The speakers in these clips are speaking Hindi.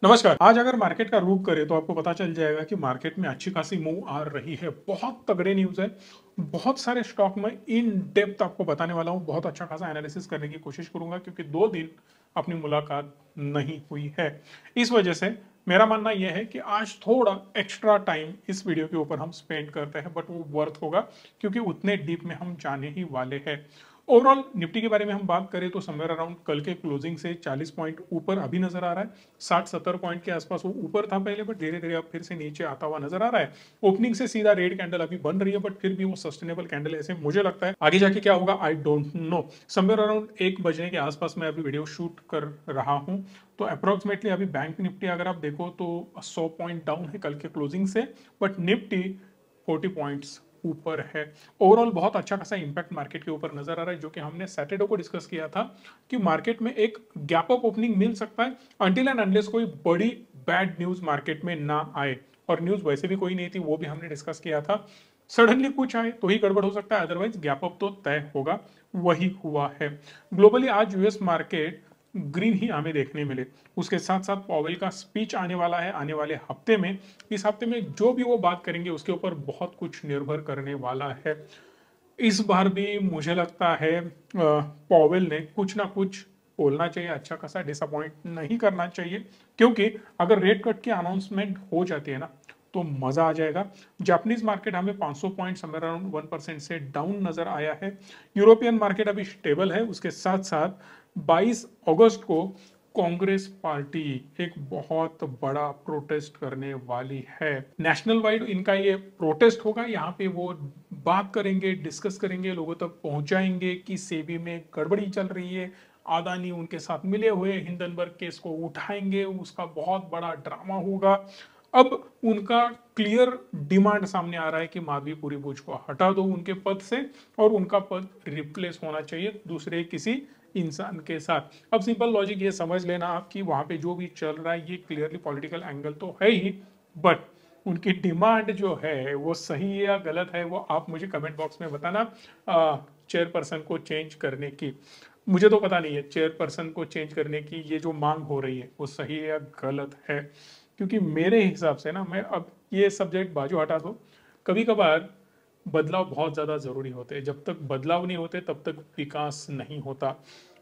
नमस्कार। आज अगर मार्केट का रुख करें तो आपको पता चल जाएगा कि मार्केट में अच्छी खासी मूव आ रही है। बहुत तगड़े न्यूज़ है। बहुत सारे स्टॉक में इन डेप्थ आपको बताने वाला हूँ। बहुत अच्छा खासा एनालिसिस करने की कोशिश करूंगा क्योंकि 2 दिन अपनी मुलाकात नहीं हुई है। इस वजह से मेरा मानना यह है कि आज थोड़ा एक्स्ट्रा टाइम इस वीडियो के ऊपर हम स्पेंड करते हैं, बट वो वर्थ होगा क्योंकि उतने डीप में हम जाने ही वाले हैं। ओवरऑल निफ्टी के बारे में हम बात करें तो समवेयर अराउंड कल के क्लोजिंग से 40 पॉइंट ऊपर अभी नजर आ रहा है। 60-70 पॉइंट के आसपास वो ऊपर था पहले, बट धीरे धीरे अब फिर से नीचे आता हुआ नजर आ रहा है। ओपनिंग से सीधा रेड कैंडल अभी बन रही है, बट फिर भी वो सस्टेनेबल कैंडल ऐसे मुझे लगता है। आगे जाके क्या होगा I don't know. Somewhere around 1 बजने के आसपास मैं अभी वीडियो शूट कर रहा हूँ। तो अप्रोक्सीमेटली अभी बैंक निफ्टी अगर आप देखो तो 100 पॉइंट डाउन है कल के क्लोजिंग से, बट निफ्टी 40 पॉइंट्स ऊपर है। ओवरऑल बहुत अच्छा खासा इंपैक्ट मार्केट के ऊपर नजर आ रहा है, जो कि हमने सैटरडे को डिस्कस किया था कि मार्केट में एक गैप अप ओपनिंग मिल सकता है अंटिल एंड अनलेस कोई बड़ी बैड न्यूज मार्केट में ना आए। और न्यूज वैसे भी कोई नहीं थी, वो भी हमने डिस्कस किया था। सडनली कुछ आए तो ही गड़बड़ हो सकता है, अदरवाइज गैप अप तो तय होगा। वही हुआ है। ग्लोबली आज यूएस मार्केट ग्रीन ही हमें देखने मिले। उसके साथ साथ पॉवेल का स्पीच आने वाला है आने वाले हफ्ते में। इस हफ्ते में जो भी वो बात करेंगे उसके ऊपर बहुत कुछ निर्भर करने वाला है। इस बार भी मुझे लगता है पॉवेल ने कुछ ना कुछ बोलना चाहिए, अच्छा खासा डिसअपॉइंट नहीं करना चाहिए। क्योंकि अगर रेट कट की अनाउंसमेंट हो जाती है ना तो मजा आ जाएगा। जापानीज मार्केट हमें 500 पॉइंट समवेयर अराउंड 1% से डाउन नजर आया है। यूरोपियन मार्केट अभी स्टेबल है। उसके साथ साथ 22 अगस्त को कांग्रेस पार्टी एक बहुत बड़ा प्रोटेस्ट करने वाली है। नेशनल वाइड इनका ये प्रोटेस्ट होगा। यहाँ पे वो बात करेंगे, डिस्कस करेंगे, लोगों तक पहुंचाएंगे कि सेबी में गड़बड़ी चल रही है। अदानी उनके साथ मिले हुए, हिंडनबर्ग केस को उठाएंगे, उसका बहुत बड़ा ड्रामा होगा। अब उनका क्लियर डिमांड सामने आ रहा है कि माधवीपुरी बुच को हटा दो उनके पद से और उनका पद रिप्लेस होना चाहिए दूसरे किसी इंसान के साथ। अब सिंपल लॉजिक ये समझ लेना आप कि वहां पे जो भी चल रहा है ये क्लियरली पॉलिटिकल एंगल तो है ही, बट उनकी डिमांड जो है वो सही है या गलत है वो आप मुझे कमेंट बॉक्स में बताना। चेयरपर्सन को चेंज करने की मुझे तो पता नहीं है, चेयरपर्सन को चेंज करने की ये जो मांग हो रही है वो सही है या गलत है। क्योंकि मेरे हिसाब से ना, मैं अब ये सब्जेक्ट बाजू हटा दो, कभी कभार बदलाव बहुत ज़्यादा ज़रूरी होते हैं। जब तक बदलाव नहीं होते तब तक विकास नहीं होता।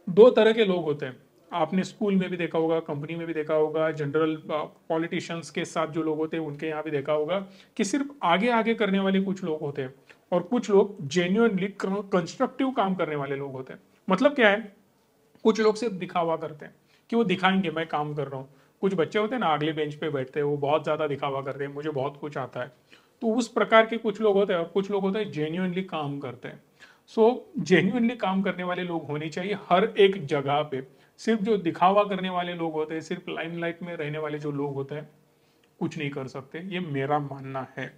2 तरह के लोग होते हैं। आपने स्कूल में भी देखा होगा, कंपनी में भी देखा होगा, जनरल पॉलिटिशियंस के साथ जो लोग होते हैं उनके यहाँ भी देखा होगा कि सिर्फ आगे आगे करने वाले कुछ लोग होते हैं और कुछ लोग जेन्युइनली कंस्ट्रक्टिव काम करने वाले लोग होते हैं। मतलब क्या है, कुछ लोग सिर्फ दिखावा करते हैं कि वो दिखाएंगे मैं काम कर रहा हूँ। कुछ बच्चे होते हैं ना अगले बेंच पे बैठते हैं, वो बहुत ज्यादा दिखावा करते हैं मुझे बहुत कुछ आता है। तो उस प्रकार के कुछ लोग होते हैं और कुछ लोग होते हैं जेन्युइनली काम करते हैं। सो जेन्युइनली काम करने वाले लोग होने चाहिए हर एक जगह पे। सिर्फ जो दिखावा करने वाले लोग होते हैं, सिर्फ लाइमलाइट में रहने वाले जो लोग होते हैं, कुछ नहीं कर सकते, ये मेरा मानना है।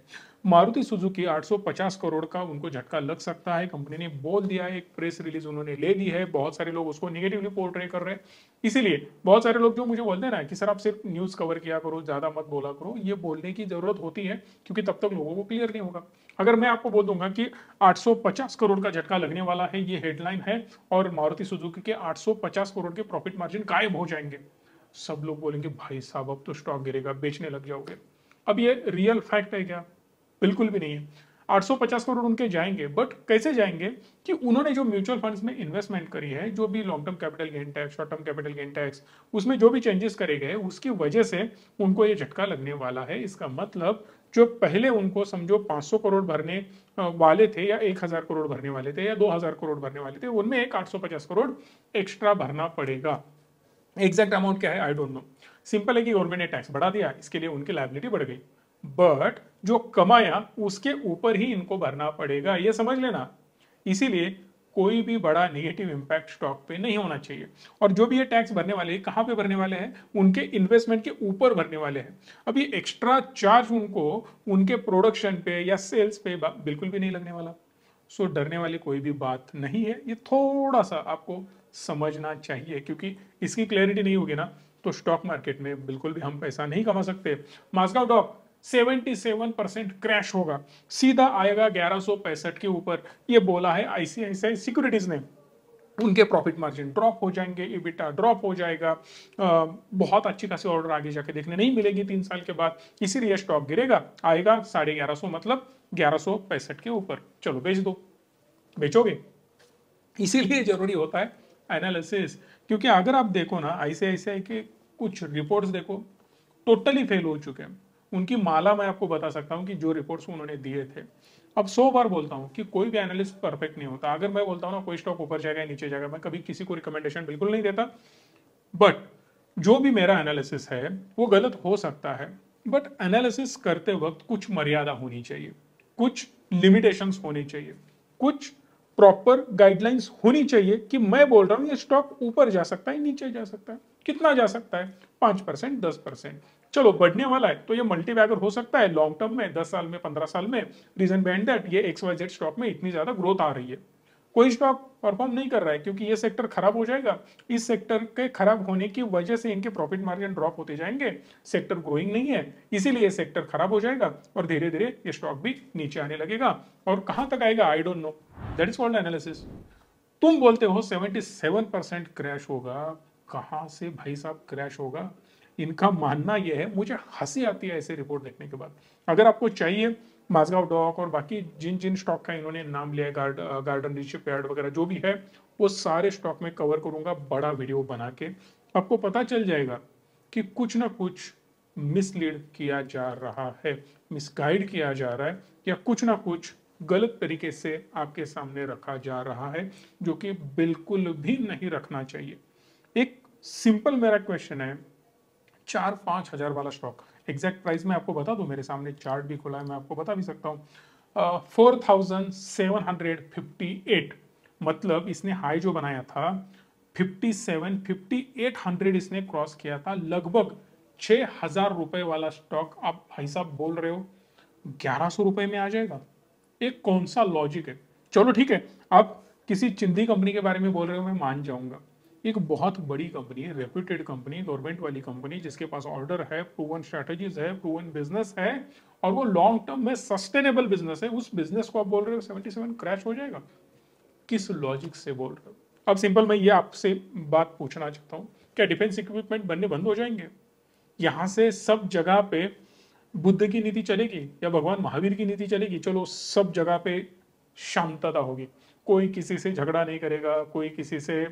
मारुति सुजुकी 850 करोड़ का उनको झटका लग सकता है, कंपनी ने बोल दिया है। एक प्रेस रिलीज उन्होंने ले ली है। बहुत सारे लोग उसको निगेटिवली पोर्ट्रे कर रहे हैं। इसीलिए बहुत सारे लोग जो मुझे बोलते हैं ना कि सर आप सिर्फ न्यूज कवर किया करो, ज्यादा मत बोला करो, ये बोलने की जरूरत होती है क्योंकि तब तक लोगों को क्लियर नहीं होगा। अगर मैं आपको बोल दूंगा कि 850 करोड़ का झटका लगने वाला है, ये हेडलाइन है, और मारुति सुजुकी के 850 करोड़ के प्रॉफिट मार्जिन गायब हो जाएंगे, सब लोग बोलेंगे भाई साहब अब तो स्टॉक गिरेगा, बेचने लग जाओगे। अब ये रियल फैक्ट है क्या? बिल्कुल भी नहीं है। 850 करोड़ उनके जाएंगे, बट कैसे जाएंगे कि उन्होंने जो म्यूचुअल फंड्स में इन्वेस्टमेंट करी है, जो भी long term capital gain tax, short term capital gain tax, उसमें जो भी चेंजेस करे गए उसकी वजह से उनको ये झटका लगने वाला है। इसका मतलब जो पहले उनको समझो 500 करोड़ भरने वाले थे या 1000 करोड़ भरने वाले थे या 2000 करोड़ भरने वाले थे, उनमें एक 850 करोड़ एक्स्ट्रा भरना पड़ेगा। एग्जैक्ट अमाउंट क्या है आई डोंट नो। सिंपल है कि गवर्नमेंट ने टैक्स बढ़ा दिया, इसके लिए उनकी लायबिलिटी बढ़ गई, बट जो कमाया उसके ऊपर ही इनको भरना पड़ेगा, ये समझ लेना। इसीलिए कोई भी बड़ा नेगेटिव इंपैक्ट स्टॉक पे नहीं होना चाहिए। और जो भी ये टैक्स भरने वाले हैं, कहां पे भरने वाले हैं? उनके इन्वेस्टमेंट के ऊपर भरने वाले हैं। अब ये एक्स्ट्रा चार्ज उनको उनके प्रोडक्शन पे या सेल्स पे बिल्कुल भी नहीं लगने वाला। सो डरने वाली कोई भी बात नहीं है। ये थोड़ा सा आपको समझना चाहिए, क्योंकि इसकी क्लैरिटी नहीं होगी ना तो स्टॉक मार्केट में बिल्कुल भी हम पैसा नहीं कमा सकते। मास्काउ डॉक 77% क्रैश होगा, सीधा आएगा 1165 के ऊपर, ये बोला है आईसीआईसीआई सिक्योरिटीज ने। उनके प्रॉफिट मार्जिन ड्रॉप हो जाएंगे, EBITDA ड्रॉप हो जाएगा, बहुत अच्छी खासी ऑर्डर आगे जाके देखने नहीं मिलेगी 3 साल के बाद, इसीलिए स्टॉक गिरेगा, आएगा 1150, मतलब 1165 के ऊपर, चलो बेच दो। बेचोगे? इसीलिए जरूरी होता है एनालिसिस, क्योंकि अगर आप देखो ना आईसीआईसीआई के कुछ रिपोर्ट्स देखो, टोटली फेल हो चुके हैं। उनकी माला मैं आपको बता सकता हूं कि जो रिपोर्ट्स उन्होंने दिए थे। अब 100 बार बोलता हूं कि कोई भी एनालिस्ट परफेक्ट नहीं होता। अगर मैं बोलता हूं ना कोई स्टॉक ऊपर जाएगा या नीचे जाएगा, मैं कभी किसी को रिकमेंडेशन बिल्कुल नहीं देता। बट जो भी मेरा एनालिसिस है वो गलत हो सकता है, बट एनालिसिस करते वक्त कुछ मर्यादा होनी चाहिए, कुछ लिमिटेशंस होनी चाहिए, कुछ प्रॉपर गाइडलाइंस होनी चाहिए कि मैं बोल रहा हूं ये स्टॉक ऊपर जा सकता है, नीचे जा सकता है, कितना जा सकता है, 5%, 10%। चलो बढ़ने वाला है तो ये मल्टी बैगर हो सकता है लॉन्ग टर्म में, 10 साल में, 15 साल में। रीजन बिहाइंड दैट, ये XYZ स्टॉक में इतनी ज्यादा ग्रोथ आ रही है। कोई स्टॉक परफॉर्म नहीं कर रहा है क्योंकि ये सेक्टर खराब हो जाएगा, इस सेक्टर के खराब होने की वजह से इनके प्रॉफिट मार्जिन ड्रॉप होते जाएंगे, सेक्टर ग्रोइंग नहीं है, इसीलिए सेक्टर खराब हो जाएगा और धीरे धीरे ये स्टॉक भी नीचे आने लगेगा। और कहां तक आएगा I don't know, that is called analysis. तुम बोलते हो 77% क्रैश होगा, कहां से भाई साहब क्रैश होगा? इनका मानना यह है, मुझे हंसी आती है ऐसे रिपोर्ट देखने के बाद। अगर आपको चाहिए माझगांव डॉक और बाकी जिन जिन स्टॉक का इन्होंने नाम लिया है, गार्डन रिच पैड वगैरह जो भी है, वो सारे स्टॉक में कवर करूंगा बड़ा वीडियो बना के। आपको पता चल जाएगा कि कुछ ना कुछ मिसलीड किया जा रहा है, मिसगाइड किया जा रहा है, या कुछ ना कुछ गलत तरीके से आपके सामने रखा जा रहा है, जो कि बिल्कुल भी नहीं रखना चाहिए। एक सिंपल मेरा क्वेश्चन है, 4-5 हजार वाला स्टॉक, एग्जैक्ट प्राइस मैं आपको बता दूं, मेरे सामने चार्ट भी खुला है, मैं आपको बता भी सकता हूँ। 4758, मतलब इसने हाई जो बनाया था 5800 इसने क्रॉस किया था। लगभग 6000 रुपए वाला स्टॉक आप भाई साहब बोल रहे हो 1100 रुपए में आ जाएगा? एक कौन सा लॉजिक है? चलो ठीक है, आप किसी चिंदी कंपनी के बारे में बोल रहे हो, मैं मान जाऊंगा। एक बहुत बड़ी कंपनी है, रेप्यूटेड कंपनी, गवर्नमेंट वाली कंपनी, जिसके पास ऑर्डर है, प्रूवन स्ट्रेटजीज है, प्रूवन बिजनेस है, और वो लॉन्ग टर्म में सस्टेनेबल बिजनेस है, उस बिजनेस को आप बोल रहे हो 77 क्रैश हो जाएगा? किस लॉजिक से बोल रहे हो? अब सिंपल मैं ये आपसे बात पूछना चाहता हूँ, क्या डिफेंस इक्विपमेंट बनने बंद हो जाएंगे? यहां से सब जगह पे बुद्ध की नीति चलेगी या भगवान महावीर की नीति चलेगी? चलो सब जगह पे शांतता होगी, कोई किसी से झगड़ा नहीं करेगा, कोई किसी से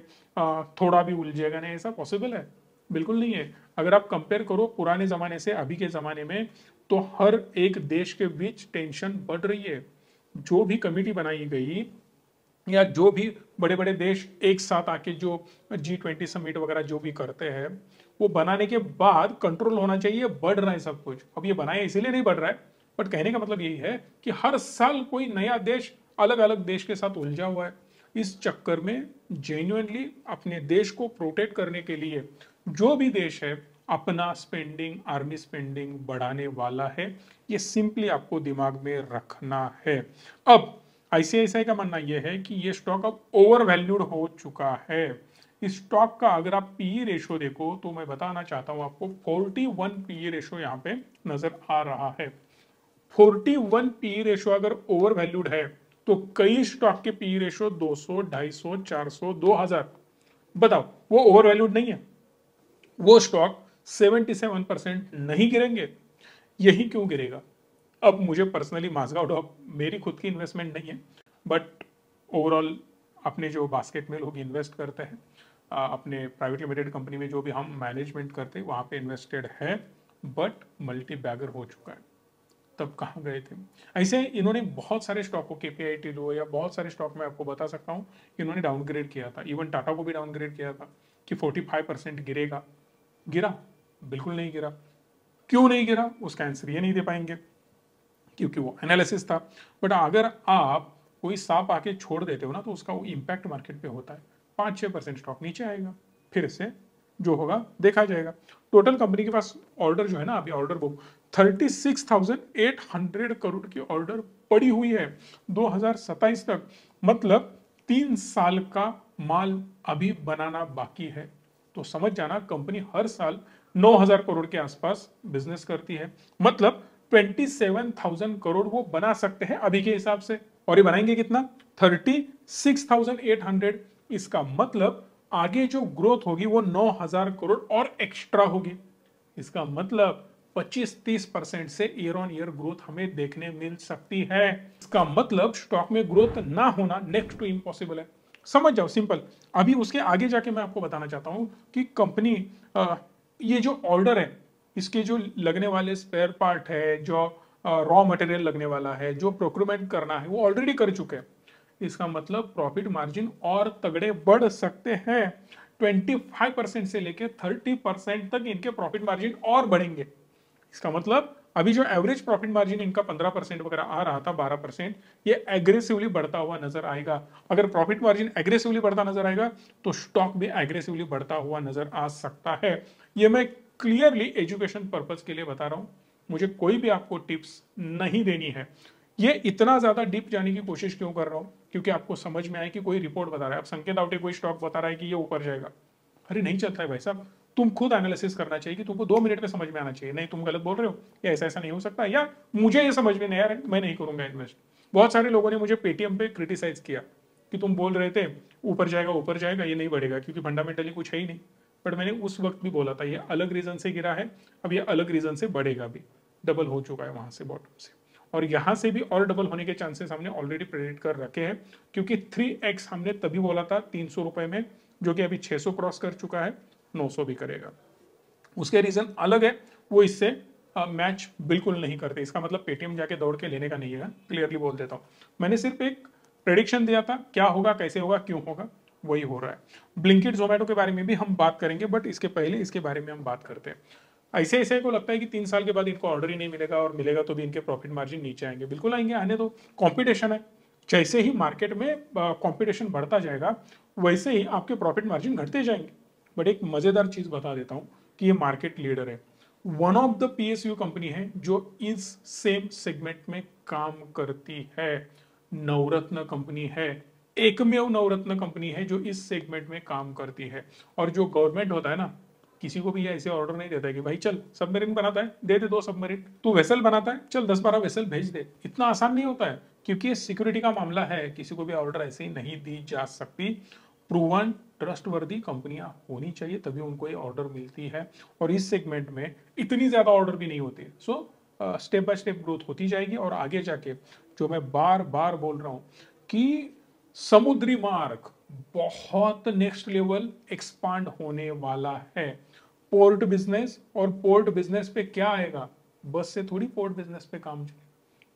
थोड़ा भी उलझेगा नहीं, ऐसा पॉसिबल है? बिल्कुल नहीं है। अगर आप कंपेयर करो पुराने जमाने से अभी के जमाने में, तो हर एक देश के बीच टेंशन बढ़ रही है। जो भी कमिटी बनाई गई या जो भी बड़े बड़े देश एक साथ आके जो G20 समिट वगैरह जो भी करते हैं, वो बनाने के बाद कंट्रोल होना चाहिए, बढ़ रहा है सब कुछ। अब ये बनाया इसीलिए नहीं बढ़ रहा है, बट कहने का मतलब यही है कि हर साल कोई नया देश अलग अलग देश के साथ उलझा हुआ है। इस चक्कर में जेन्युइनली अपने देश को प्रोटेक्ट करने के लिए जो भी देश है अपना स्पेंडिंग, आर्मी स्पेंडिंग बढ़ाने वाला है, ये सिंपली आपको दिमाग में रखना है। अब आईसीआईसीआई का मानना यह है कि ये स्टॉक अब ओवर वैल्यूड हो चुका है। इस स्टॉक का अगर आप पीई रेशो देखो तो मैं बताना चाहता हूं आपको, 41 पीई रेशो यहां पे नजर आ रहा है। 41 पीई रेशो अगर ओवर वैल्यूड है तो कई स्टॉक के पीई रेशो 200, 250, 400, 2000, बताओ वो ओवर वैल्यूड नहीं है? वो स्टॉक 77% नहीं गिरेंगे? यही क्यों गिरेगा? अब मुझे पर्सनली माझगांव डॉक मेरी खुद की इन्वेस्टमेंट नहीं है, बट ओवरऑल अपने जो बास्केट में लोग इन्वेस्ट करते हैं, अपने प्राइवेट लिमिटेड कंपनी में जो भी हम मैनेजमेंट करते हैं वहाँ पे इन्वेस्टेड है, बट मल्टी बैगर हो चुका है। तब कहाँ गए थे? ऐसे इन्होंने बहुत सारे स्टॉक को, KPIT लो या बहुत सारे स्टॉक में आपको बता सकता हूँ, इन्होंने डाउनग्रेड किया था। इवन टाटा को भी डाउनग्रेड किया था कि 45% गिरेगा। गिरा? बिल्कुल नहीं गिरा। क्यों नहीं गिरा उसका आंसर ये नहीं दे पाएंगे, क्योंकि वो एनालिसिस था। बट अगर आप कोई सांप आके छोड़ देते हो ना, तो उसका वो इम्पैक्ट मार्केट पे होता है। 5-6% स्टॉक नीचे आएगा, फिर से जो होगा देखा जाएगा। टोटल कंपनी के पास ऑर्डर जो है ना, अभी ऑर्डर बुक 36,800 करोड़ की ऑर्डर पड़ी हुई है 2027 तक। मतलब 3 साल का माल अभी बनाना बाकी है। तो समझ जाना, कंपनी हर साल 9,000 करोड़ के आसपास बिजनेस करती है। मतलब 27,000 करोड़ वो बना सकते हैं अभी के हिसाब से। और ये बनाएंगे कितना? 36,800। इसका मतलब आगे जो ग्रोथ होगी वो 9,000 करोड़ और एक्स्ट्रा होगी। इसका मतलब 25-30% से ईयर ऑन ईयर ग्रोथ हमें देखने मिल सकती है। इसका मतलब स्टॉक में ग्रोथ ना होना नेक्स्ट टू इम्पॉसिबल है। समझ जाओ, सिंपल। अभी उसके आगे जाके मैं आपको बताना चाहता हूं कि कंपनी ये जो ऑर्डर है, इसके जो लगने वाले स्पेयर पार्ट है, जो रॉ मटेरियल लगने वाला है, जो प्रोक्योरमेंट करना है, वो ऑलरेडी कर चुके हैं। इसका मतलब प्रॉफिट मार्जिन और तगड़े बढ़ सकते हैं। 25% से लेकर 30% तक इनके प्रॉफिट मार्जिन और बढ़ेंगे। इसका मतलब अभी जो एवरेज प्रॉफिट मार्जिन इनका 15% वगैरह आ रहा था, 12%, ये एग्रेसिवली बढ़ता हुआ नजर आएगा। अगर प्रॉफिट मार्जिन एग्रेसिवली बढ़ता नजर आएगा तो स्टॉक भी एग्रेसिवली बढ़ता हुआ नजर आ सकता है। ये मैं क्लियरली एजुकेशन पर्पज के लिए बता रहा हूं, मुझे कोई भी आपको टिप्स नहीं देनी है। ये इतना ज्यादा डीप जाने की कोशिश क्यों कर रहा हूं? क्योंकि आपको समझ में आए कि कोई रिपोर्ट बता रहा है, आप संकेत आउटे कोई स्टॉक बता रहा है कि ये ऊपर जाएगा, अरे नहीं चलता है भाई साहब। तुम खुद एनालिसिस करना चाहिए कि तुमको 2 मिनट में समझ में आना चाहिए, नहीं तुम गलत बोल रहे हो, या ऐसा ऐसा नहीं हो सकता, या मुझे ये समझ में नहीं आ रहा है, मैं नहीं करूंगा इन्वेस्ट। बहुत सारे लोगों ने मुझे पेटीएम पे क्रिटिसाइज किया कि तुम बोल रहे थे ऊपर जाएगा, ये नहीं बढ़ेगा क्योंकि फंडामेंटली कुछ है ही नहीं। बट मैंने उस वक्त भी बोला था ये अलग रीजन से गिरा है, अब ये अलग रीजन से बढ़ेगा भी, डबल हो चुका है वहां से बॉटम से, और यहां से भी और डबल होने के चांसेस हमने ऑलरेडी प्रेडिक्ट कर रखे हैं। क्योंकि 3x हमने तभी बोला था 300 रुपए में, जो कि अभी 600 क्रॉस कर चुका है, 900 भी करेगा। उसके रीजन अलग है, वो इससे मैच बिल्कुल नहीं करते। इसका मतलब पेटीएम जाके दौड़ के लेने का नहीं है, क्लियरली बोल देता हूं। मैंने सिर्फ एक प्रेडिक्शन दिया था, क्या होगा, कैसे होगा, क्यों होगा, वही हो रहा है। ब्लिंकिट जोमेटो के बारे में भी हम बात करेंगे, बट इसके पहले इसके बारे में हम बात करते हैं। ऐसे ऐसे को लगता है कि 3 साल के बाद इनको ऑर्डर ही नहीं मिलेगा, और मिलेगा तो भी इनके प्रॉफिट मार्जिन नीचे आएंगे। बिल्कुल आएंगे, आने दो, कंपटीशन है। जैसे ही मार्केट में कंपटीशन बढ़ता जाएगा वैसे ही आपके प्रॉफिट मार्जिन घटते जाएंगे। बट एक मजेदार चीज बता देता हूं कि ये मार्केट लीडर है, one of the PSU company है जो इस सेम सेगमेंट में काम करती है। नवरत्न कंपनी है, एकमेव नवरत्न कंपनी है जो इस सेगमेंट में काम करती है। और जो गवर्नमेंट होता है ना, किसी को भी ऐसे ऑर्डर नहीं देता है कि भाई चल सबमरीन बनाता है, दे दे 2 सबमरीन, तू वेसल बनाता है, चल 10-12 वेसल भेज दे। इतना आसान नहीं होता है, क्योंकि ये सिक्योरिटी का मामला है, किसी को भी ऑर्डर ऐसे ही नहीं दी जा सकती। प्रूवन ट्रस्टवर्दी कंपनियां होनी चाहिए, तभी उनको ये ऑर्डर मिलती है। और इस सेगमेंट में इतनी ज्यादा ऑर्डर भी नहीं होती। So step by step growth होती जाएगी, और आगे जाके जो मैं बार बार बोल रहा हूं कि समुद्री मार्ग बहुत नेक्स्ट लेवल एक्सपांड होने वाला है। पोर्ट बिजनेस, और पोर्ट बिजनेस पे क्या आएगा, बस से थोड़ी पोर्ट बिजनेस पे काम चले,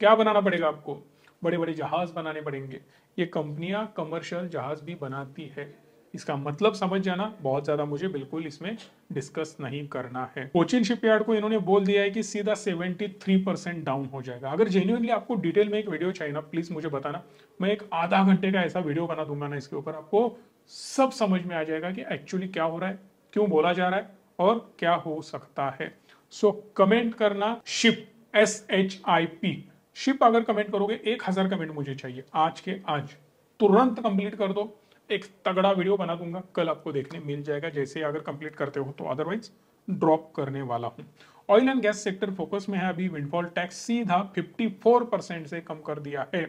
क्या बनाना पड़ेगा आपको, बड़े बड़े जहाज बनाने पड़ेंगे। ये कंपनियां कमर्शियल जहाज भी बनाती है। इसका मतलब समझ जाना, बहुत ज्यादा मुझे बिल्कुल इसमें डिस्कस नहीं करना है। कोचिन शिपयार्ड को इन्होंने बोल दिया है कि सीधा 73% डाउन हो जाएगा। अगर जेन्युइनली आपको डिटेल में एक वीडियो चाहिए ना, प्लीज मुझे बताना, मैं एक आधा घंटे का ऐसा वीडियो बना दूंगा ना, इसके ऊपर आपको सब समझ में आ जाएगा कि एक्चुअली क्या हो रहा है, क्यों बोला जा रहा है, और क्या हो सकता है। सो कमेंट करना शिप, SHIP, शिप अगर कमेंट करोगे 1000 कमेंट मुझे चाहिए आज के आज, तुरंत कंप्लीट कर दो। एक तगड़ा वीडियो बना दूंगा, कल आपको देखने मिल जाएगा, जैसे अगर कंप्लीट करते हो तो, अदरवाइज ड्रॉप करने वाला हूं। Oil and gas sector focus में है अभी। विंडफॉल टैक्स सीधा 54% से कम कर दिया है।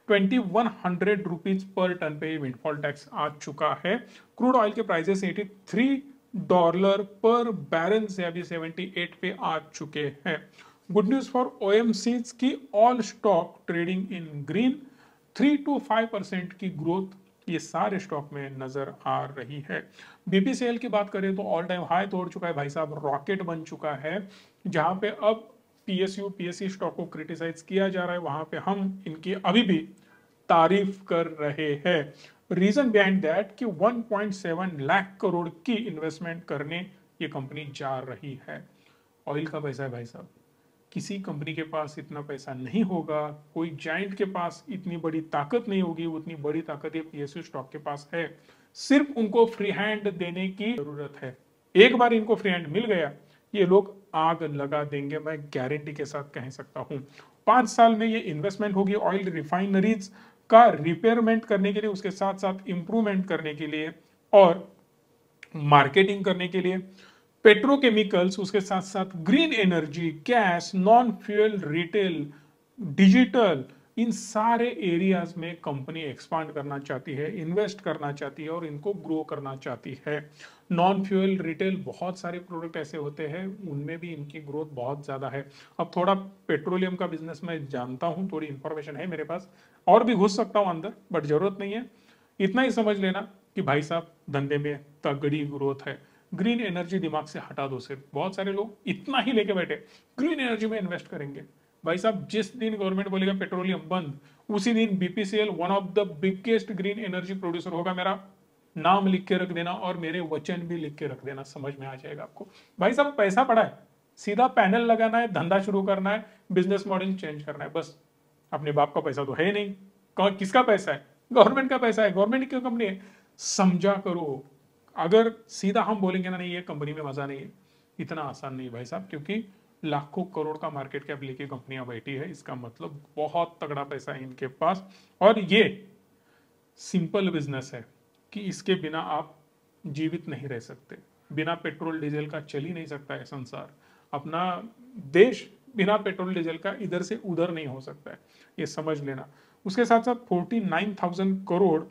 2100 रुपीज पर टन पे विंडफॉल टैक्स आ चुका है। क्रूड ऑयल के प्राइसेस $83 पर बैरल से अभी 78 पे आ चुके हैं। गुड न्यूज फॉर OMCs की all stock trading in green, 3 to 5% की ग्रोथ ये सारे स्टॉक में नजर आ रही है। BPCL की बात करें तो ऑल टाइम हाई तोड़ चुका है भाई साहब, रॉकेट बन चुका है। जहां पे अब PSU PSE स्टॉक को क्रिटिसाइज किया जा रहा है, वहां पे हम इनकी अभी भी तारीफ कर रहे हैं। रीजन बिहाइंड दैट कि 1.7 लाख करोड़ की इन्वेस्टमेंट करने ये कंपनी जा रही है। ऑयल का पैसा है भाई साहब, किसी कंपनी के पास इतना पैसा नहीं होगा, कोई जाइंट के पास इतनी बड़ी ताकत नहीं होगी, उतनी बड़ी ताकत ये PSU स्टॉक के पास है। सिर्फ उनको फ्री हैंड देने की जरूरत है। एक बार इनको फ्री हैंड मिल गया, ये लोग आग लगा देंगे, मैं गारंटी के साथ कह सकता हूं। 5 साल में ये इन्वेस्टमेंट होगी ऑयल रिफाइनरीज का रिपेयरमेंट करने के लिए, उसके साथ साथ इंप्रूवमेंट करने के लिए, और मार्केटिंग करने के लिए, पेट्रोकेमिकल्स, उसके साथ साथ green energy, gas, non fuel retail, digital, इन सारे एरियाज में कंपनी एक्सपांड करना चाहती है, इन्वेस्ट करना चाहती है और इनको ग्रो करना चाहती है। नॉन फ्यूल रिटेल बहुत सारे प्रोडक्ट ऐसे होते हैं, उनमें भी इनकी ग्रोथ बहुत ज़्यादा है। अब थोड़ा पेट्रोलियम का बिजनेस मैं जानता हूँ, थोड़ी इंफॉर्मेशन है मेरे पास, और भी घुस सकता हूँ अंदर, बट जरूरत नहीं है। इतना ही समझ लेना कि भाई साहब धंधे में तगड़ी ग्रोथ है। ग्रीन एनर्जी दिमाग से हटा दो सिर्फ। बहुत सारे लोग इतना ही लेके बैठे ग्रीन एनर्जी में इन्वेस्ट करेंगे। भाई साहब जिस दिन गवर्नमेंट बोलेगा पेट्रोलियम बंद, उसी दिन BPCL one of the biggest green energy producer होगा। मेरा नाम लिख के रख देना और मेरे वचन भी लिख के रख देना, समझ में आ जाएगा आपको। भाई साहब पैसा पड़ा है, सीधा पैनल लगाना है, धंधा शुरू करना है, बिजनेस मॉडल चेंज करना है बस। अपने बाप का पैसा तो है नहीं, किसका पैसा है? गवर्नमेंट का पैसा है, गवर्नमेंट की कंपनी है। समझा करो। अगर सीधा हम बोलेंगे ना नहीं ये कंपनी में मजा नहीं है, इतना आसान नहीं भाई साहब, क्योंकि लाखों करोड़ का मार्केट कैप लेके कंपनियां बैठी है। इसका मतलब बहुत तगड़ा पैसा है इनके पास, और ये सिंपल बिजनेस है कि इसके बिना आप जीवित नहीं रह सकते। बिना पेट्रोल डीजल का चल ही नहीं सकता है संसार। अपना देश बिना पेट्रोल डीजल का इधर से उधर नहीं हो सकता है, ये समझ लेना। उसके साथ साथ 49,000 करोड़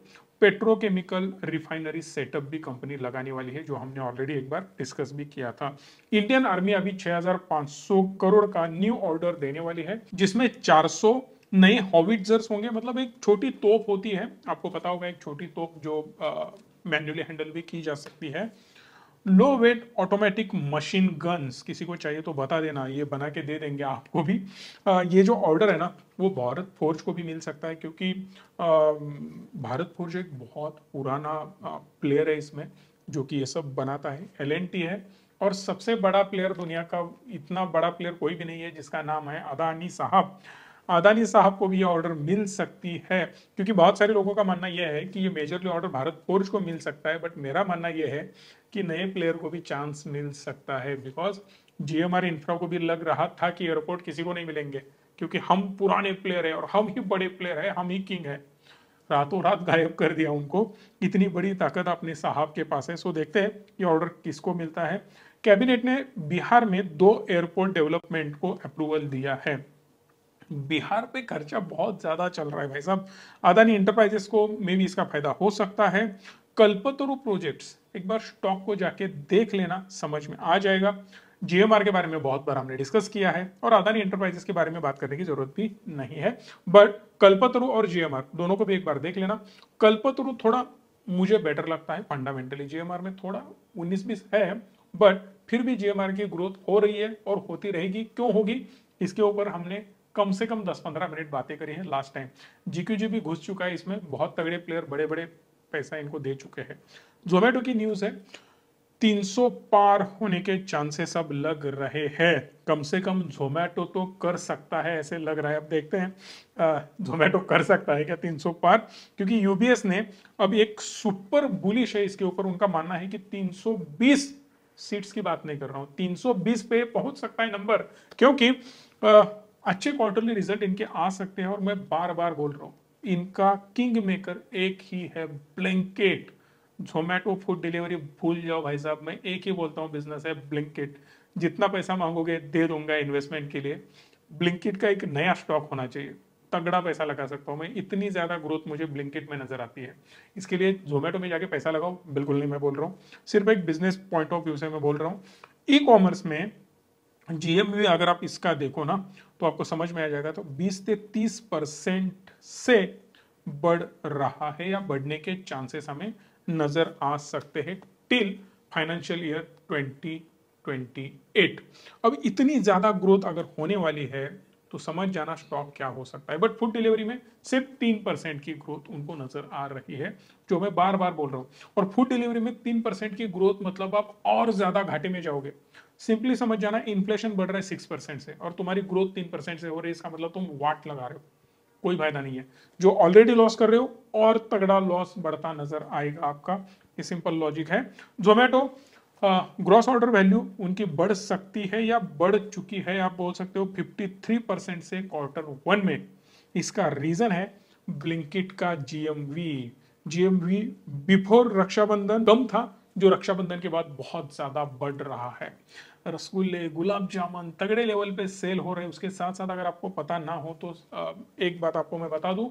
पेट्रोकेमिकल रिफाइनरी सेटअप भी कंपनी लगाने वाली है, जो हमने ऑलरेडी एक बार डिस्कस भी किया था। इंडियन आर्मी अभी 6,500 करोड़ का न्यू ऑर्डर देने वाली है, जिसमें 400 नए हॉविट्जर्स होंगे। मतलब एक छोटी तोप होती है, आपको पता होगा, एक छोटी तोप जो मैन्युअली हैंडल भी की जा सकती है। लो वेट ऑटोमेटिक मशीन गन्स, किसी को चाहिए तो बता देना, ये बना के दे देंगे आपको भी। ये जो ऑर्डर है ना, वो भारत फोर्ज को भी मिल सकता है, क्योंकि भारत फोर्ज एक बहुत पुराना प्लेयर है इसमें, जो कि ये सब बनाता है। एलएनटी है, और सबसे बड़ा प्लेयर दुनिया का, इतना बड़ा प्लेयर कोई भी नहीं है, जिसका नाम है अदानी साहब। अदानी साहब को भी ये ऑर्डर मिल सकती है, क्योंकि बहुत सारे लोगों का मानना यह है कि ये मेजरली ऑर्डर भारत फोर्ज को मिल सकता है, बट मेरा मानना यह है कि नए प्लेयर को भी चांस मिल सकता है। बिकॉज जीएमआर इंफ्रा को भी लग रहा था कि एयरपोर्ट किसी को नहीं मिलेंगे, क्योंकि हम पुराने प्लेयर है और हम ही बड़े प्लेयर है, हम ही किंग है। रातों रात गायब कर दिया उनको। इतनी बड़ी ताकत अपने साहब के पास है। सो देखते हैं ये ऑर्डर किसको मिलता है। कैबिनेट ने बिहार में 2 एयरपोर्ट डेवलपमेंट को अप्रूवल दिया है। बिहार पे खर्चा बहुत ज्यादा चल रहा है भाई साहब। अदानी इंटरप्राइजेस को में भी इसका फायदा हो सकता है। कल्पतरु प्रोजेक्ट्स, एक बार स्टॉक को जाके देख लेना, समझ में आ जाएगा। जीएमआर के बारे में बहुत बार हमने डिस्कस किया है, और अदानी इंटरप्राइजेस के बारे में बात करने की जरूरत भी नहीं है। बट कल्पतरु और जीएमआर दोनों को भी एक बार देख लेना। कल्पतरु थोड़ा मुझे बेटर लगता है फंडामेंटली, जीएमआर में थोड़ा 19-20 है, बट फिर भी जीएमआर की ग्रोथ हो रही है और होती रहेगी। क्यों होगी, इसके ऊपर हमने कम से कम 10-15 मिनट बातें करी हैं लास्ट टाइम। जीक्यूजी भी घुस चुका है इसमें, बहुत तगड़े प्लेयर बड़े बड़े पैसा इनको दे चुके हैं। जोमेटो की न्यूज है, 300 पार होने के चांसेस अब लग रहे हैं। कम से कम जोमेटो तो कर सकता है, ऐसे लग रहा है। अब देखते हैं जोमेटो कर सकता है क्या 300 पार, क्योंकि यूबीएस ने अब एक सुपर बुलिश है इसके ऊपर। उनका मानना है कि 320 सीट्स की बात नहीं कर रहा हूं, 320 पे पहुंच सकता है नंबर, क्योंकि अच्छे क्वार्टरली रिजल्ट इनके आ सकते हैं। और मैं बार बार बोल रहा हूं, इनका किंग मेकर एक ही है, ब्लिंकिट। जोमेटो फूड डिलीवरी भूल जाओ भाई साहब, मैं एक ही बोलता हूँ बिजनेस है ब्लिंकिट। जितना पैसा मांगोगे दे दूंगा इन्वेस्टमेंट के लिए। ब्लिंकिट का एक नया स्टॉक होना चाहिए, तगड़ा पैसा लगा सकता हूँ मैं। इतनी ज्यादा ग्रोथ मुझे ब्लिंकिट में नजर आती है। इसके लिए जोमेटो में जाके पैसा लगाओ, बिल्कुल नहीं मैं बोल रहा हूँ, सिर्फ एक बिजनेस पॉइंट ऑफ व्यू से मैं बोल रहा हूँ। ई कॉमर्स में जीएमवी अगर आप इसका देखो ना, तो आपको समझ में आ जाएगा। तो 20 से 30% से बढ़ रहा है, या बढ़ने के चांसेस हमें नजर आ सकते हैं टिल फाइनेंशियल ईयर 2028। अब इतनी ज्यादा ग्रोथ अगर होने वाली है, तो समझ जाना स्टॉक क्या हो सकता है। बट फूड डिलीवरी में सिर्फ 3% की ग्रोथ उनको नजर आ रही है, जो मैं बार बार बोल रहा हूं। और फूड डिलीवरी में 3% की ग्रोथ मतलब आप और ज्यादा घाटे में जाओगे। सिंपली समझ जाना, इन्फ्लेशन बढ़ रहा है 6% से, और तुम्हारी ग्रोथ 3% से हो रही है, इसका मतलब तुम वाट लगा रहे हो, कोई फायदा नहीं है। जो ऑलरेडी लॉस कर रहे हो, और तगड़ा लॉस बढ़ता नजर आएगा आपका। ये सिंपल लॉजिक है। जोमेटो ग्रॉस ऑर्डर वैल्यू उनकी बढ़ सकती है, या बढ़ चुकी है, आप बोल सकते हो 53% से Q1 में। इसका रीजन है ब्लिंकिट का जीएमवी। जीएमवी बिफोर रक्षाबंधन कम था, जो रक्षाबंधन के बाद बहुत ज्यादा बढ़ रहा है। रसगुल्ले, गुलाब जामुन तगड़े लेवल पे सेल हो रहे हैं। उसके साथ साथ अगर आपको पता ना हो तो एक बात आपको मैं बता दूं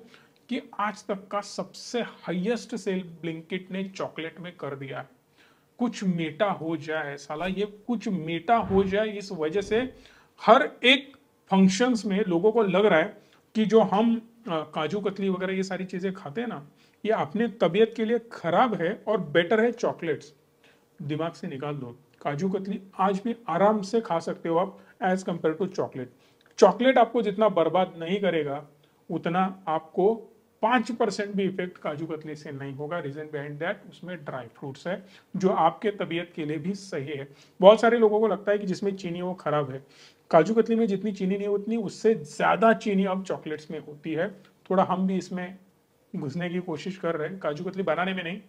कि आज तक का सबसे हाईएस्ट सेल ब्लिंकिट ने चॉकलेट में कर दिया है। कुछ मेटा हो जाए साला, ये कुछ मेटा हो जाए, इस वजह से हर एक फंक्शंस में लोगों को लग रहा है कि जो हम काजू कतली वगैरह ये सारी चीजें खाते हैं ना, ये अपने तबीयत के लिए खराब है और बेटर है चॉकलेट्स। दिमाग से निकाल दो, काजू कतली आज भी आराम से खा सकते हो आप as compared to chocolate. Chocolate आपको जितना बर्बाद नहीं करेगा उतना आपको 5% भी इफेक्ट काजू कतली से नहीं होगा। रीजन बिहाइंड दैट, उसमें ड्राई फ्रूट्स है जो आपके तबीयत के लिए भी सही है। बहुत सारे लोगों को लगता है कि जिसमें चीनी वो खराब है। काजू कतली में जितनी चीनी नहीं उतनी उससे ज्यादा चीनी अब चॉकलेट्स में होती है। थोड़ा हम भी इसमें घुसने की कोशिश कर रहे हैं, काजू कतली बनाने में नहीं,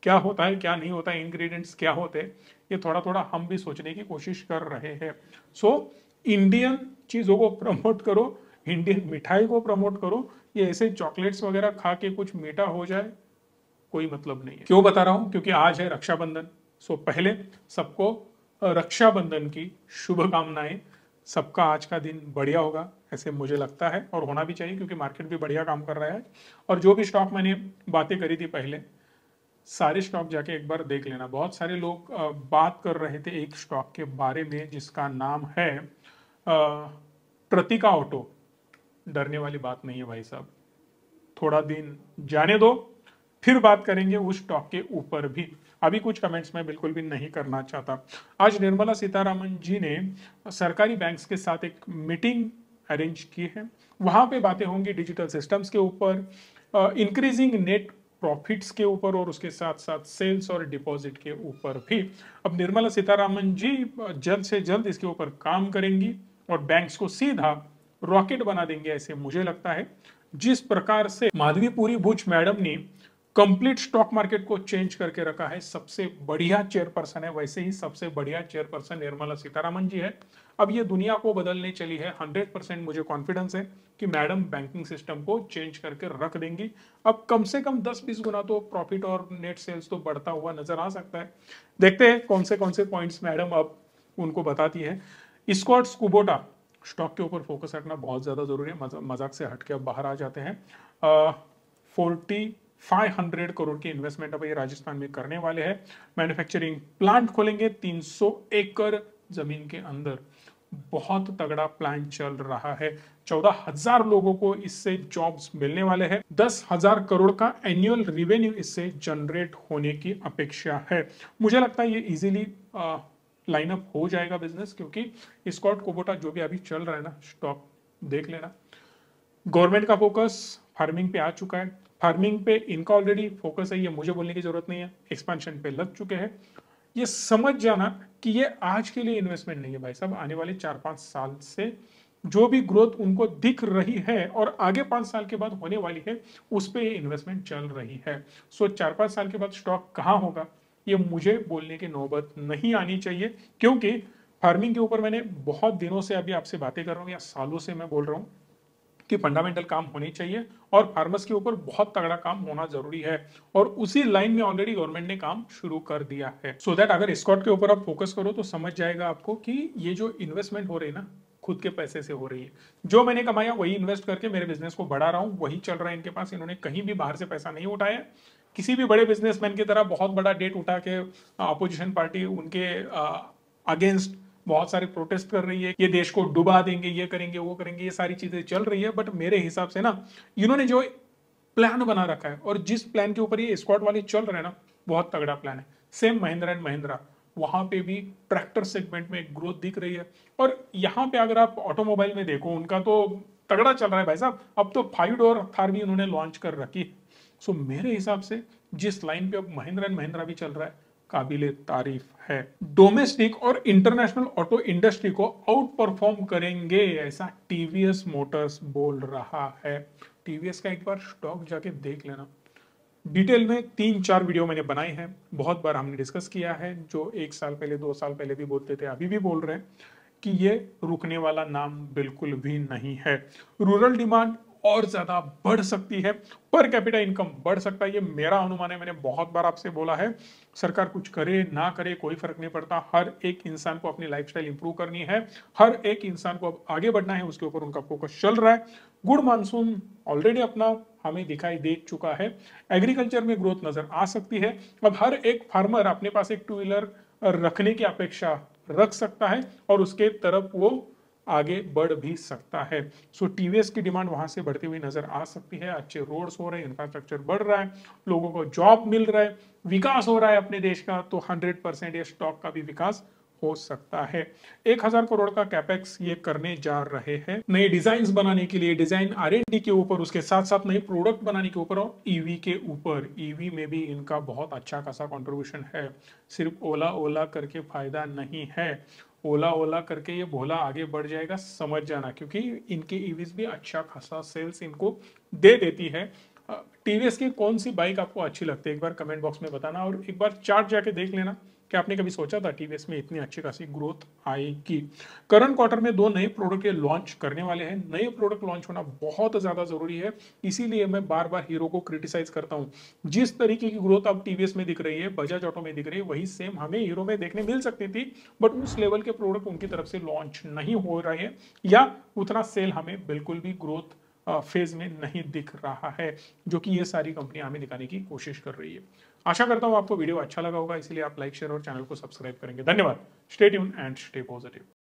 क्या होता है क्या नहीं होता है, इंग्रेडिएंट्स क्या होते हैं, ये थोड़ा थोड़ा हम भी सोचने की कोशिश कर रहे हैं। सो इंडियन चीजों को प्रमोट करो, इंडियन मिठाई को प्रमोट करो। ये ऐसे चॉकलेट्स वगैरह खा के कुछ मीठा हो जाए, कोई मतलब नहीं है। क्यों बता रहा हूं? क्योंकि आज है रक्षाबंधन। सो पहले सबको रक्षाबंधन की शुभकामनाएं। सबका आज का दिन बढ़िया होगा ऐसे मुझे लगता है, और होना भी चाहिए क्योंकि मार्केट भी बढ़िया काम कर रहा है। और जो भी स्टॉक मैंने बातें करी थी पहले, सारे स्टॉक जाके एक बार देख लेना। बहुत सारे लोग बात कर रहे थे एक स्टॉक के बारे में जिसका नाम है प्रतिका ऑटो। डरने वाली बात नहीं है भाई साहब, थोड़ा दिन जाने दो, फिर बात करेंगे उस स्टॉक के ऊपर भी। अभी कुछ कमेंट्स मैं बिल्कुल भी नहीं करना चाहता। आज निर्मला सीतारामन जी ने सरकारी बैंक्स के साथ एक मीटिंग अरेंज की है। वहां पे बातें होंगी डिजिटल सिस्टम्स के ऊपर, इंक्रीजिंग नेट प्रॉफिट्स के ऊपर, और उसके साथ साथ सेल्स और डिपॉजिट के ऊपर भी। अब निर्मला सीतारामन जी जल्द से जल्द इसके ऊपर काम करेंगी और बैंक्स को सीधा रॉकेट बना देंगे ऐसे मुझे लगता है। जिस प्रकार से माधवीपुरी बुच मैडम ने कंप्लीट स्टॉक मार्केट को चेंज करके रखा है, सबसे बढ़िया चेयरपर्सन है, वैसे ही सबसे बढ़िया चेयरपर्सन निर्मला सीतारामन जी है। अब ये दुनिया को बदलने चली है। 100% मुझे कॉन्फिडेंस है कि मैडम बैंकिंग सिस्टम को चेंज करके रख देंगी। अब कम से कम 10-20 गुना तो प्रॉफिट और नेट सेल्स तो बढ़ता हुआ नजर आ सकता है। देखते हैं कौन से पॉइंट्स मैडम अब उनको बताती है। स्कॉट्स कुबोटा स्टॉक के ऊपर फोकस रखना बहुत ज्यादा जरूरी है। मजाक से हटके अब बाहर आ जाते हैं। 4500 करोड़ की इन्वेस्टमेंट अब ये राजस्थान में करने वाले हैं। मैन्युफैक्चरिंग प्लांट खोलेंगे 300 एकड़ जमीन के अंदर। बहुत तगड़ा प्लान चल रहा है। 14,000 लोगों को इससे जॉब्स मिलने वाले हैं। 10,000 करोड़ का एनुअल रिवेन्यू इससे जनरेट होने की अपेक्षा है। मुझे लगता है ये इजीली लाइन अप हो जाएगा बिजनेस, क्योंकि स्कॉट कुबोटा जो भी अभी चल रहा है ना, स्टॉक देख लेना। गवर्नमेंट का फोकस फार्मिंग पे आ चुका है। फार्मिंग पे इनका ऑलरेडी फोकस है, ये मुझे बोलने की जरूरत नहीं है। एक्सपेंशन पे लग चुके हैं। ये समझ जाना कि ये आज के लिए इन्वेस्टमेंट नहीं है भाई साहब। आने वाले 4-5 साल से जो भी ग्रोथ उनको दिख रही है और आगे 5 साल के बाद होने वाली है, उस पर इन्वेस्टमेंट चल रही है। सो 4-5 साल के बाद स्टॉक कहाँ होगा ये मुझे बोलने की नौबत नहीं आनी चाहिए, क्योंकि फार्मिंग के ऊपर मैंने बहुत दिनों से अभी आपसे बातें कर रहा हूँ या सालों से मैं बोल रहा हूँ कि फंडामेंटल काम होने चाहिए और फार्मर्स के ऊपर बहुत तगड़ा काम होना जरूरी है। और उसी लाइन में ऑलरेडी गवर्नमेंट ने काम शुरू कर दिया है। सो दैट अगर स्कॉट के ऊपर आप फोकस करो तो समझ जाएगा आपको कि ये जो इन्वेस्टमेंट हो रही है ना, खुद के पैसे से हो रही है। जो मैंने कमाया वही इन्वेस्ट करके मेरे बिजनेस को बढ़ा रहा हूँ, वही चल रहा है इनके पास। इन्होंने कहीं भी बाहर से पैसा नहीं उठाया। किसी भी बड़े बिजनेसमैन की तरह बहुत बड़ा डेट उठा के अपोजिशन पार्टी उनके अगेंस्ट बहुत सारे प्रोटेस्ट कर रही है, ये देश को डुबा देंगे, ये करेंगे वो करेंगे, ये सारी चीजें चल रही है। बट मेरे हिसाब से ना, इन्होंने जो प्लान बना रखा है और जिस प्लान के ऊपर ये स्क्वाड वाले चल रहे हैं ना, बहुत तगड़ा प्लान है। सेम महिंद्रा एंड महिंद्रा, वहां पे भी ट्रैक्टर सेगमेंट में ग्रोथ दिख रही है। और यहाँ पे अगर आप ऑटोमोबाइल में देखो, उनका तो तगड़ा चल रहा है भाई साहब। अब तो 5 डोर थार भी उन्होंने लॉन्च कर रखी। सो मेरे हिसाब से जिस लाइन पे अब महिंद्रा एंड महिंद्रा भी चल रहा है, काबिले तारीफ है। डोमेस्टिक और इंटरनेशनल ऑटो इंडस्ट्री को आउट परफॉर्म करेंगे, ऐसा टीवीएस मोटर्स बोल रहा है। टीवीएस का एक बार स्टॉक जाके देख लेना। डिटेल में 3-4 वीडियो मैंने बनाए हैं, बहुत बार हमने डिस्कस किया है। जो 1 साल पहले 2 साल पहले भी बोलते थे, अभी भी बोल रहे हैं कि ये रुकने वाला नाम बिल्कुल भी नहीं है। रूरल डिमांड और ज्यादा बढ़ सकती है, पर कैपिटा इनकम बढ़ सकता है। ये मेरा अनुमान है, मैंने बहुत बार आपसे बोला है, सरकार कुछ करे ना करे कोई फर्क नहीं पड़ता, हर एक इंसान को अपनी लाइफस्टाइल इंप्रूव करनी है, हर एक इंसान को अब आगे बढ़ना है, उसके ऊपर उनका फोकस चल रहा है। गुड मानसून ऑलरेडी अपना हमें दिखाई दे चुका है, एग्रीकल्चर में ग्रोथ नजर आ सकती है। अब हर एक फार्मर अपने पास एक टू व्हीलर रखने की अपेक्षा रख सकता है और उसके तरफ वो आगे बढ़ भी सकता है। सो टीवीएस की डिमांड वहां से बढ़ती हुई नजर आ सकती है। अच्छे रोड्स हो रहे हैं, इंफ्रास्ट्रक्चर बढ़ रहा है, लोगों को जॉब मिल रहा है, विकास हो रहा है अपने देश का, तो 100% ये स्टॉक का भी विकास हो सकता है। 1,000 करोड़ का कैपेक्स ये करने जा रहे हैं नए डिजाइन बनाने के लिए, डिजाइन R&D के ऊपर, उसके साथ साथ नए प्रोडक्ट बनाने के ऊपर और ईवी के ऊपर। ईवी में भी इनका बहुत अच्छा खासा कंट्रीब्यूशन है, सिर्फ ओला ओला करके फायदा नहीं है, ओला ओला करके ये भोला आगे बढ़ जाएगा समझ जाना, क्योंकि इनके ईवीज भी अच्छा खासा सेल्स इनको दे देती है। टीवीएस की कौन सी बाइक आपको अच्छी लगती है एक बार कमेंट बॉक्स में बताना, और एक बार चार्ट जाके देख लेना कि आपने कभी सोचा था टीवीएस में इतनी अच्छी खासी ग्रोथ आएगी। करंट क्वार्टर में 2 नए प्रोडक्ट ये लॉन्च करने वाले हैं, नए प्रोडक्ट लॉन्च होना बहुत ज्यादा जरूरी है, इसीलिए मैं बार बार हीरो को क्रिटिसाइज करता हूं। जिस तरीके की ग्रोथ अब टीवीएस में दिख रही है, बजाज ऑटो में दिख रही है, वही सेम हमें हीरो में देखने मिल सकती थी, बट उस लेवल के प्रोडक्ट उनकी तरफ से लॉन्च नहीं हो रहे हैं, या उतना सेल हमें बिल्कुल भी ग्रोथ फेज में नहीं दिख रहा है, जो कि ये सारी कंपनियां हमें दिखाने की कोशिश कर रही है। आशा करता हूं आपको वीडियो अच्छा लगा होगा, इसलिए आप लाइक शेयर और चैनल को सब्सक्राइब करेंगे। धन्यवाद। Stay tune and stay positive.